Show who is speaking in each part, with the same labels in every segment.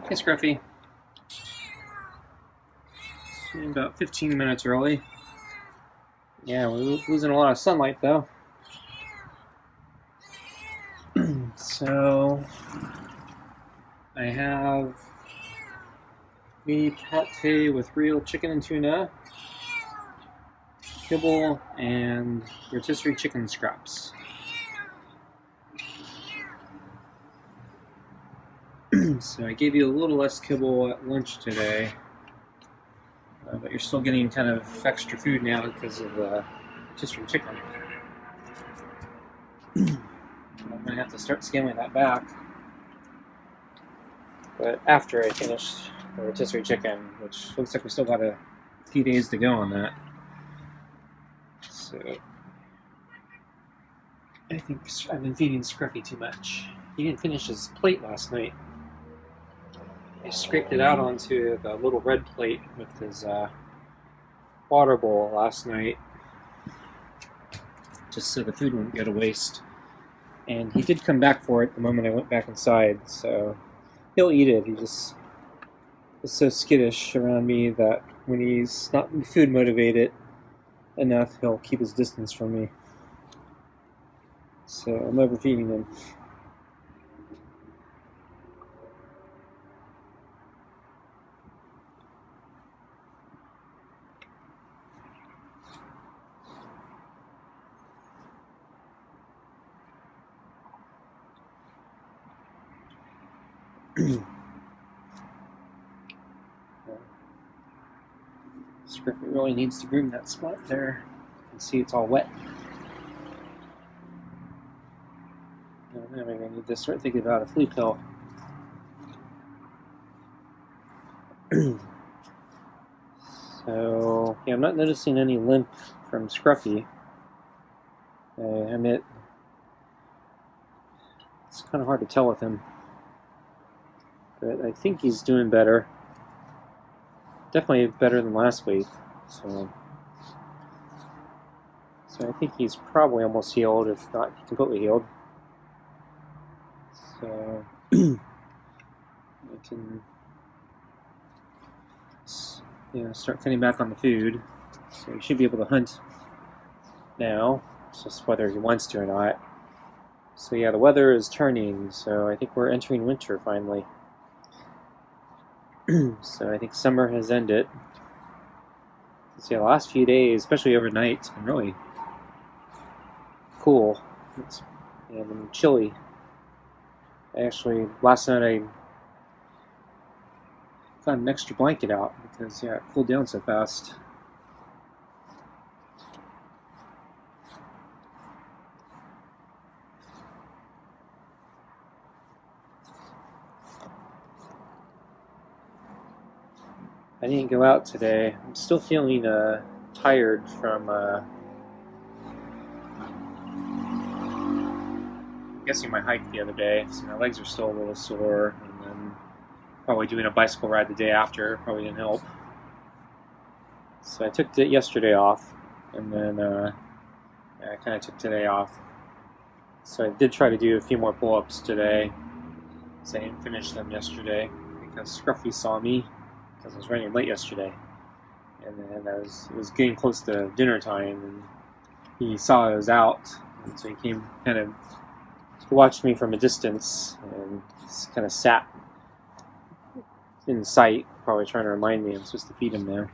Speaker 1: Hey, Scruffy. About 15 minutes early. Yeah, we're losing a lot of sunlight, though. So, I have meat pate with real chicken and tuna, kibble, and rotisserie chicken scraps. So I gave you a little less kibble at lunch today, but you're still getting kind of extra food now because of the rotisserie chicken. I'm going to have to start scaling that back. But after I finish the rotisserie chicken, which looks like we still got a few days to go on that. So I think I've been feeding Scruffy too much. He didn't finish his plate last night. I scraped it out onto the little red plate with his water bowl last night, just so the food wouldn't go to waste. And he did come back for it the moment I went back inside, so he'll eat it. He just is so skittish around me that when he's not food motivated enough, he'll keep his distance from me. So I'm overfeeding him. Scruffy really needs to groom that spot there. You can see it's all wet. Maybe I need to start thinking about a flea pill. So, yeah, I'm not noticing any limp from Scruffy. I admit, it's kind of hard to tell with him. But I think he's doing better. Definitely better than last week. So I think he's probably almost healed, if not completely healed. So I can start cutting back on the food. So he should be able to hunt now. It's just whether he wants to or not. So yeah, the weather is turning, so I think we're entering winter finally. So I think summer has ended. So yeah, the last few days, especially overnight, it's been really cool. It's been chilly. Actually, last night I got an extra blanket out because it cooled down so fast. I didn't go out today. I'm still feeling tired from I'm guessing my hike the other day, so my legs are still a little sore, and then probably doing a bicycle ride the day after probably didn't help. So I took yesterday off, and then I kind of took today off. So I did try to do a few more pull-ups today, so I didn't finish them yesterday because Scruffy saw me because I was running late yesterday, and then it was getting close to dinner time, and he saw I was out, and so he came kind of watched me from a distance and just kind of sat in sight, probably trying to remind me I'm supposed to feed him now.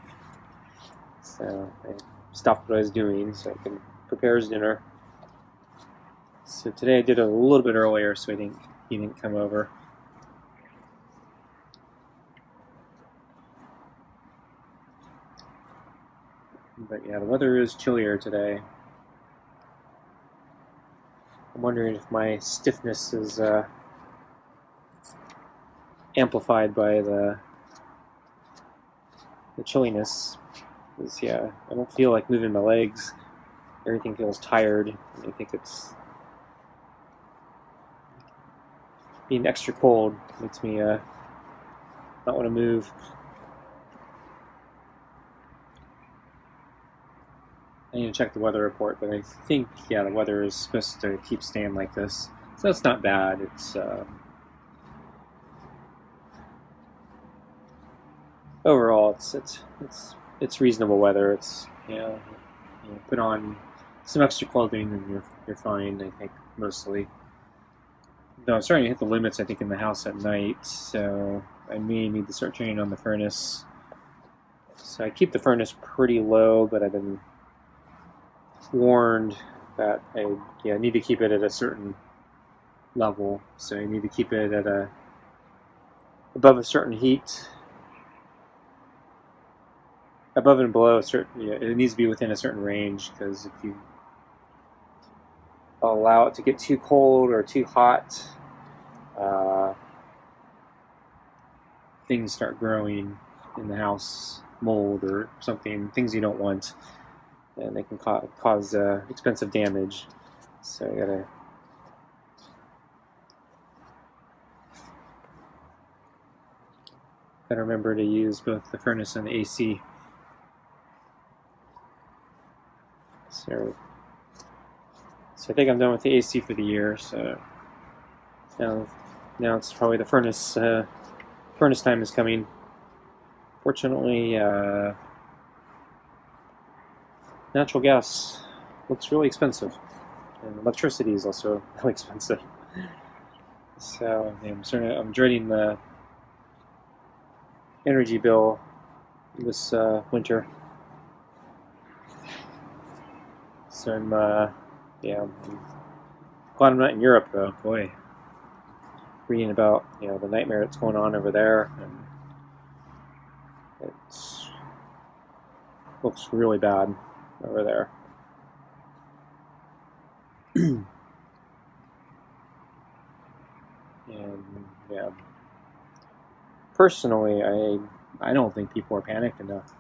Speaker 1: So I stopped what I was doing so I could prepare his dinner. So today I did it a little bit earlier so he didn't come over. But yeah, the weather is chillier today. I'm wondering if my stiffness is amplified by the chilliness. Because I don't feel like moving my legs. Everything feels tired. I think it's being extra cold makes me not want to move. I need to check the weather report, but I think, the weather is supposed to keep staying like this. So that's not bad. It's overall, it's reasonable weather. It's put on some extra clothing and you're fine. I think mostly. Though I'm starting to hit the limits, I think, in the house at night, so I may need to start turning on the furnace. So I keep the furnace pretty low, but I've been warned that I need to keep it at a certain level. So I need to keep it at above a certain heat. Above and below a certain, it needs to be within a certain range, because if you allow it to get too cold or too hot, things start growing in the house, mold or something, things you don't want, and they can cause expensive damage. So you gotta remember to use both the furnace and the AC. So I think I'm done with the AC for the year. So now it's probably the furnace. Furnace time is coming. Fortunately, natural gas looks really expensive, and electricity is also really expensive. So I'm dreading the energy bill this winter. So I'm glad I'm not in Europe, though. Boy, reading about the nightmare that's going on over there, and it looks really bad over there. And personally, I don't think people are panicked enough.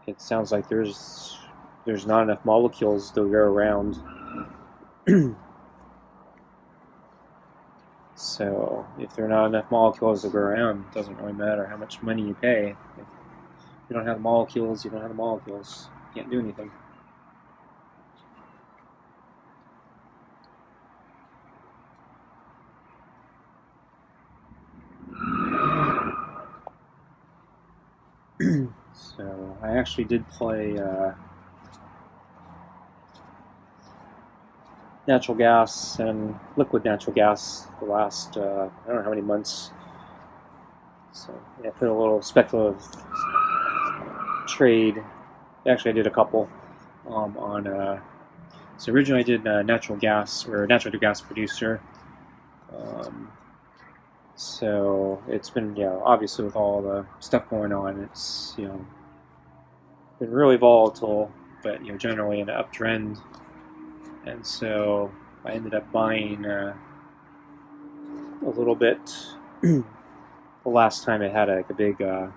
Speaker 1: It sounds like there's not enough molecules to go around. So if there are not enough molecules to go around, it doesn't really matter how much money you pay. If you don't have the molecules, you don't have the molecules. You can't do anything. So I actually did play natural gas and liquid natural gas the last I don't know how many months. So I put a little speculative trade. Actually, I did a couple on. So originally I did natural gas, or a natural gas producer. So it's been obviously with all the stuff going on, it's been really volatile, but generally an uptrend. And so I ended up buying a little bit. The last time it had a big kind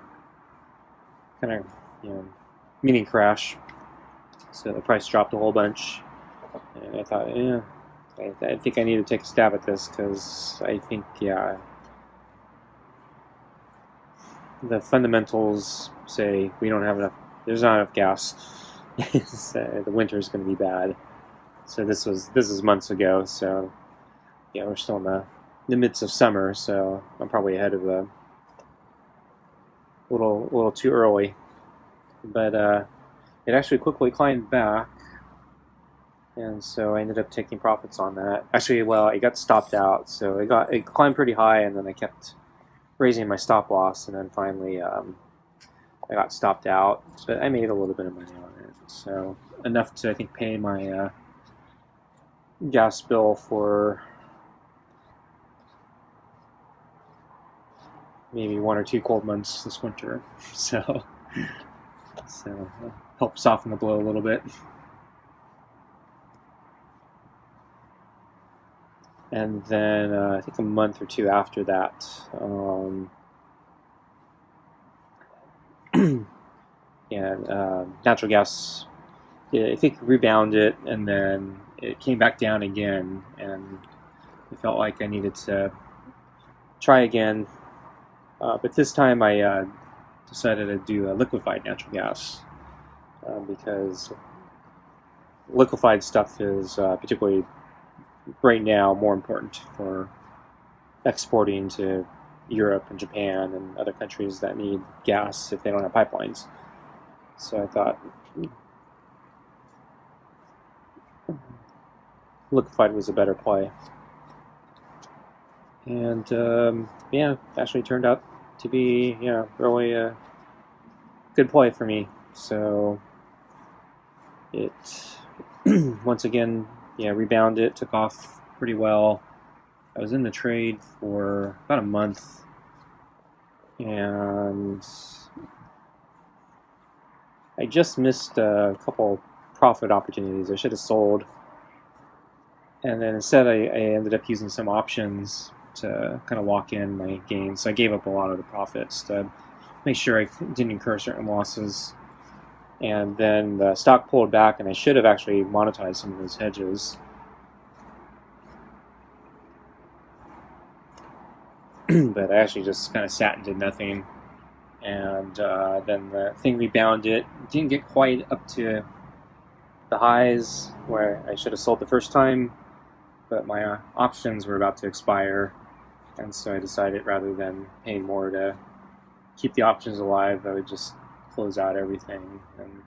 Speaker 1: of mini crash, so the price dropped a whole bunch, and I thought, I think I need to take a stab at this, because I think the fundamentals say we don't have enough. There's not enough gas. The winter is going to be bad. So this is months ago. So we're still in the midst of summer. So I'm probably ahead of the little too early. But it actually quickly climbed back, and so I ended up taking profits on that. Actually, well, it got stopped out. So it climbed pretty high, and then I kept raising my stop loss, and then finally I got stopped out, but I made a little bit of money on it, so enough to, I think, pay my gas bill for maybe 1 or 2 cold months this winter. So help soften the blow a little bit. And then I think a month or 2 after that, natural gas, I think, rebounded, and then it came back down again, and it felt like I needed to try again. But this time I decided to do liquefied natural gas, because liquefied stuff is particularly right now more important for exporting to Europe and Japan and other countries that need gas if they don't have pipelines. So I thought liquefied was a better play. And yeah, actually turned out to be really a good play for me. So it once again rebounded, took off pretty well. I was in the trade for about a month, and I just missed a couple profit opportunities. I should have sold, and then instead I ended up using some options to kind of lock in my gains. So I gave up a lot of the profits to make sure I didn't incur certain losses. And then the stock pulled back, and I should have actually monetized some of those hedges. But I actually just kind of sat and did nothing. And then the thing rebounded. Didn't get quite up to the highs where I should have sold the first time, but my options were about to expire. And so I decided rather than paying more to keep the options alive, I would just close out everything. And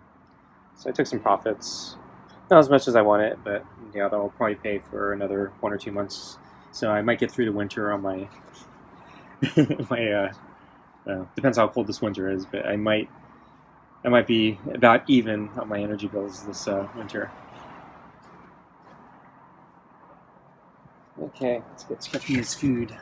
Speaker 1: so I took some profits. Not as much as I wanted, but that'll probably pay for another 1 or 2 months. So I might get through the winter on my depends how cold this winter is, but I might be about even on my energy bills this winter. Okay, let's get Scruffy's food.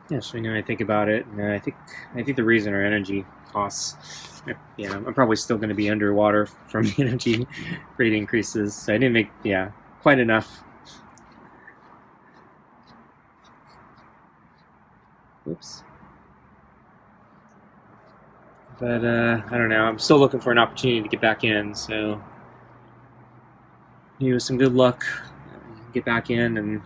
Speaker 1: Yeah, so I think about it, and I think the reason are energy costs. I'm probably still going to be underwater from the energy rate increases. So I didn't make quite enough. Oops. But I don't know. I'm still looking for an opportunity to get back in. So with some good luck, get back in and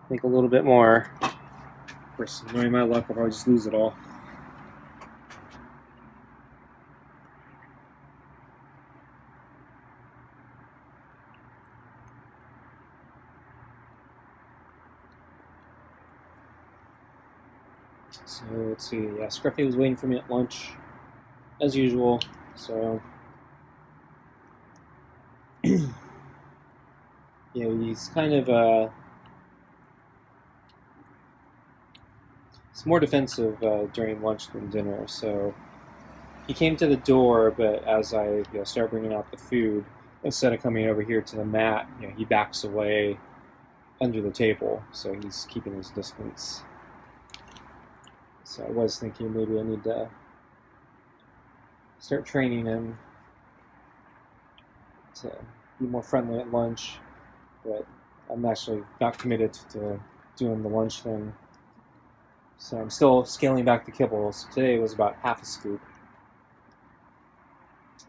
Speaker 1: make a little bit more. Of course, knowing my luck, I'll probably just lose it all. So let's see. Yeah, Scruffy was waiting for me at lunch, as usual. So he's kind of he's more defensive during lunch than dinner. So he came to the door, but as I start bringing out the food, instead of coming over here to the mat, he backs away under the table. So he's keeping his distance. So I was thinking maybe I need to start training him to be more friendly at lunch, but I'm actually not committed to doing the lunch thing. So I'm still scaling back the kibbles. Today was about half a scoop.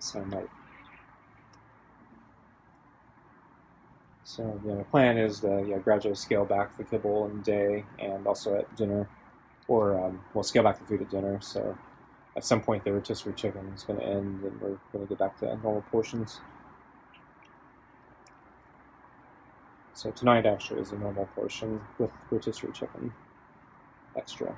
Speaker 1: So I might. So the plan is to gradually scale back the kibble in the day and also at dinner. Or we'll scale back the food at dinner. So at some point the rotisserie chicken is going to end and we're going to get back to normal portions. So tonight actually is a normal portion with rotisserie chicken extra.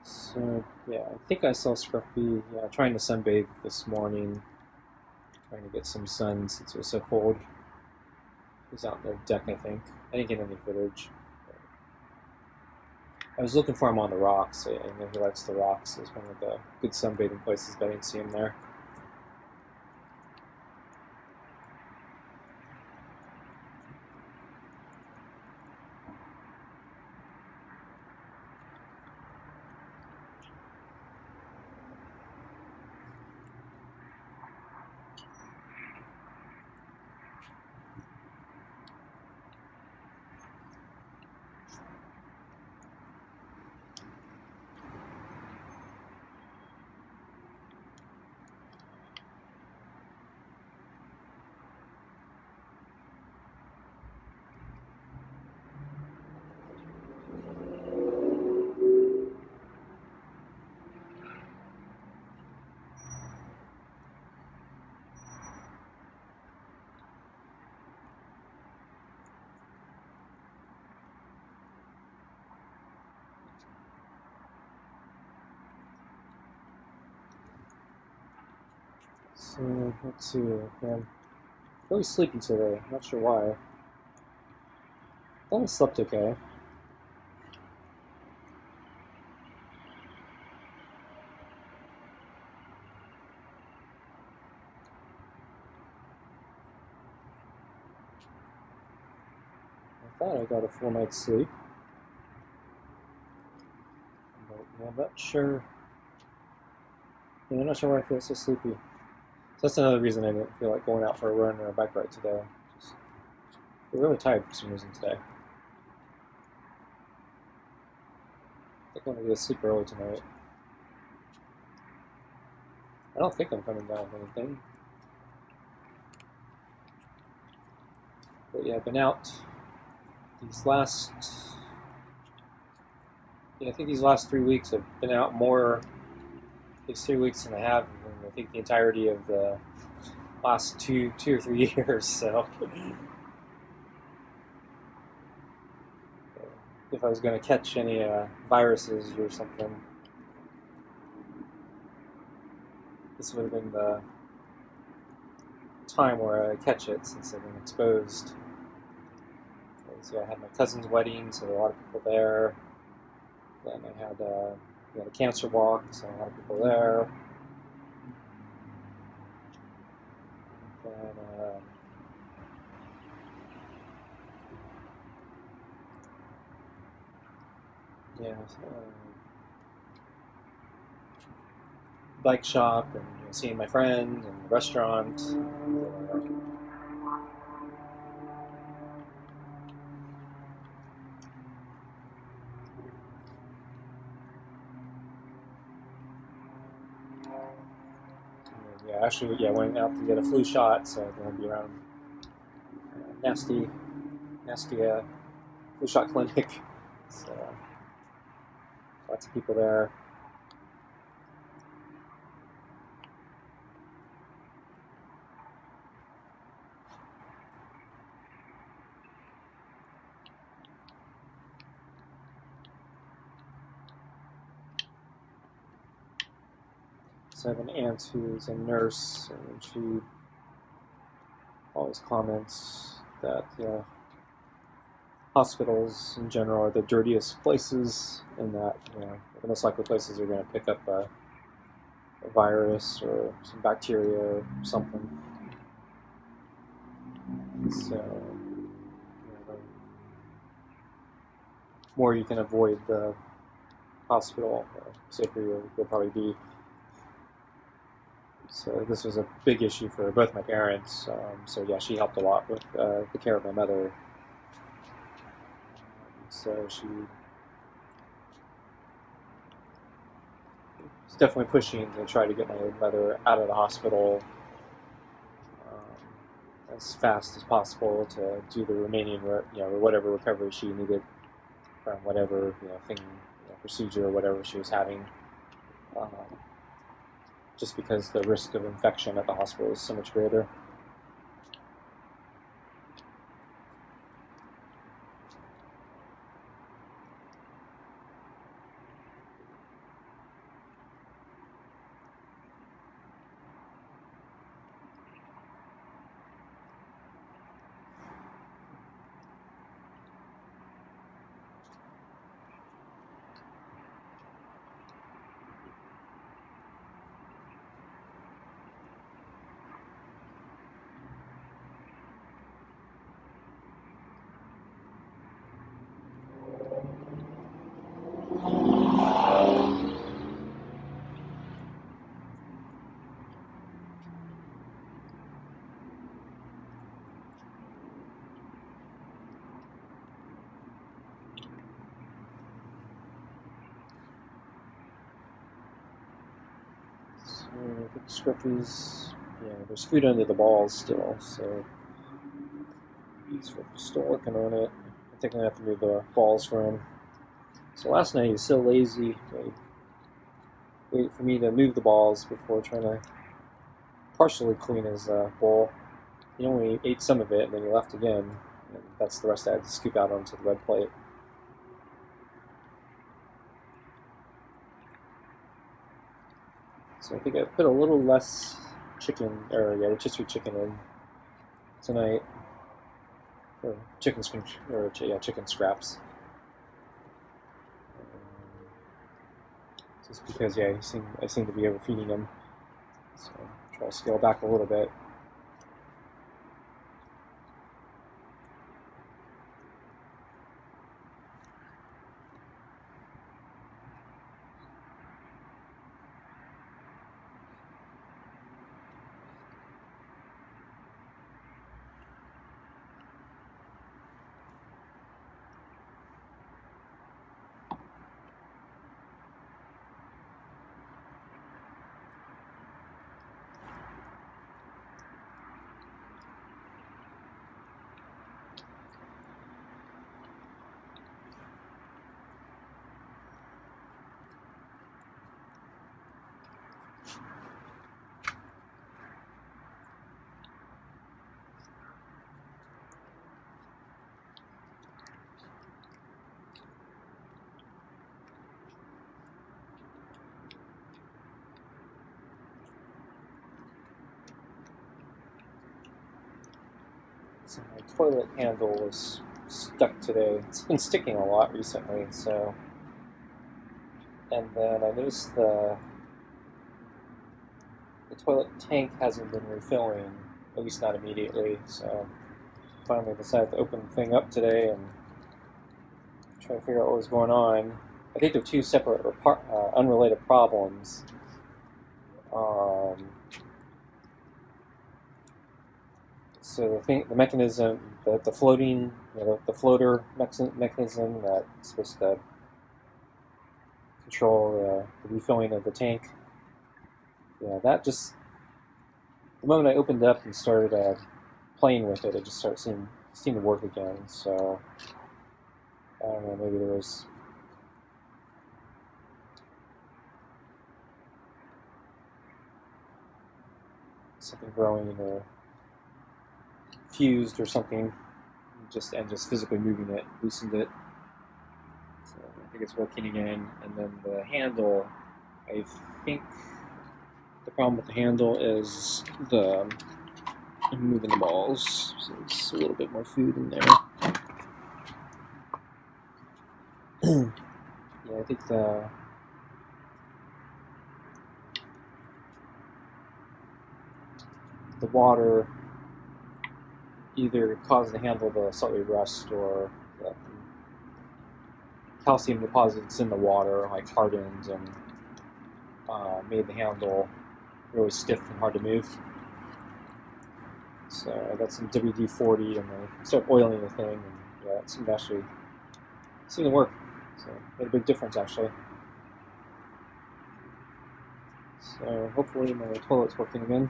Speaker 1: So I think I saw Scruffy trying to sunbathe this morning, trying to get some sun since it was so cold. He's out on the deck, I think. I didn't get any footage. I was looking for him on the rocks. I know he likes the rocks. It's one of the good sunbathing places, but I didn't see him there. So, let's see. I'm really sleepy today. Not sure why. I thought I slept okay. I thought I got a full night's sleep. But I'm not sure. I'm not sure why I feel so sleepy. So that's another reason I didn't feel like going out for a run or a bike ride today. Just feel really tired for some reason today. I think I'm gonna go to sleep early tonight. I don't think I'm coming down with anything. But yeah, I've been out these last, I think these last 3 weeks I've been out more these 3 weeks than I have in I think the entirety of the last two or 3 years. So if I was going to catch any viruses or something, this would have been the time where I catch it since I've been exposed. So I had my cousin's wedding, so there were a lot of people there. Then I had a cancer walk, so a lot of people there. Then bike shop and seeing my friend and the restaurant. Actually, went out to get a flu shot, so I'm going to be around nasty flu shot clinic. So lots of people there. So I have an aunt who's a nurse, and she always comments that hospitals in general are the dirtiest places, and that the most likely places are going to pick up a virus or some bacteria or something. So the more you can avoid the hospital, the safer you'll probably be. So this was a big issue for both my parents. So yeah, she helped a lot with the care of my mother. So she was definitely pushing to try to get my mother out of the hospital as fast as possible to do the remaining, whatever recovery she needed from whatever procedure or whatever she was having. Just because the risk of infection at the hospital is so much greater. I think Scruffy's, there's food under the balls still, so he's still working on it. I think I'm going to have to move the balls for him. So last night he was so lazy, he waited for me to move the balls before trying to partially clean his bowl. He only ate some of it, and then he left again, and that's the rest I had to scoop out onto the red plate. So I think I put a little less chicken, or yeah, rotisserie chicken in tonight, or chicken scraps. Just because, yeah, I seem to be overfeeding him, so try to scale back a little bit. So my toilet handle was stuck today. It's been sticking a lot recently, so. And then I noticed the toilet tank hasn't been refilling, at least not immediately, so finally decided to open the thing up today and try to figure out what was going on. I think they're two separate, unrelated problems. So the mechanism, the floating, the floater mechanism that's supposed to control the refilling of the tank. Yeah, that just, the moment I opened it up and started playing with it, it just started seemed to work again. So I don't know, maybe there was something growing or fused or something, just physically moving it, loosened it. So I think it's working again. And then the handle, I think the problem with the handle is I'm moving the balls, so it's a little bit more food in there. Yeah, I think the water either caused the handle to slightly rust, or the calcium deposits in the water like hardened and made the handle really stiff and hard to move. So I got some WD-40 and I started oiling the thing, and yeah, it seemed to work. So made a big difference actually. So hopefully my toilet's working again.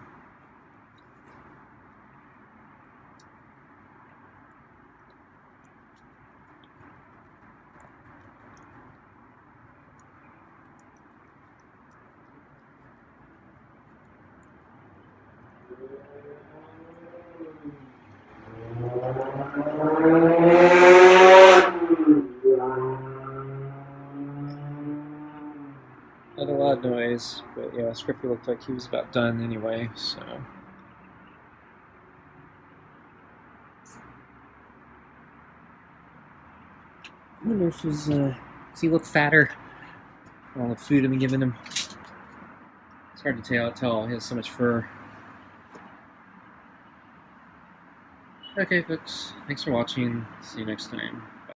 Speaker 1: Not a loud noise, but yeah, Scruffy looked like he was about done anyway, so. I wonder if does he look fatter? All the food I've been giving him. It's hard to tell. He has so much fur. Okay, folks. Thanks for watching. See you next time.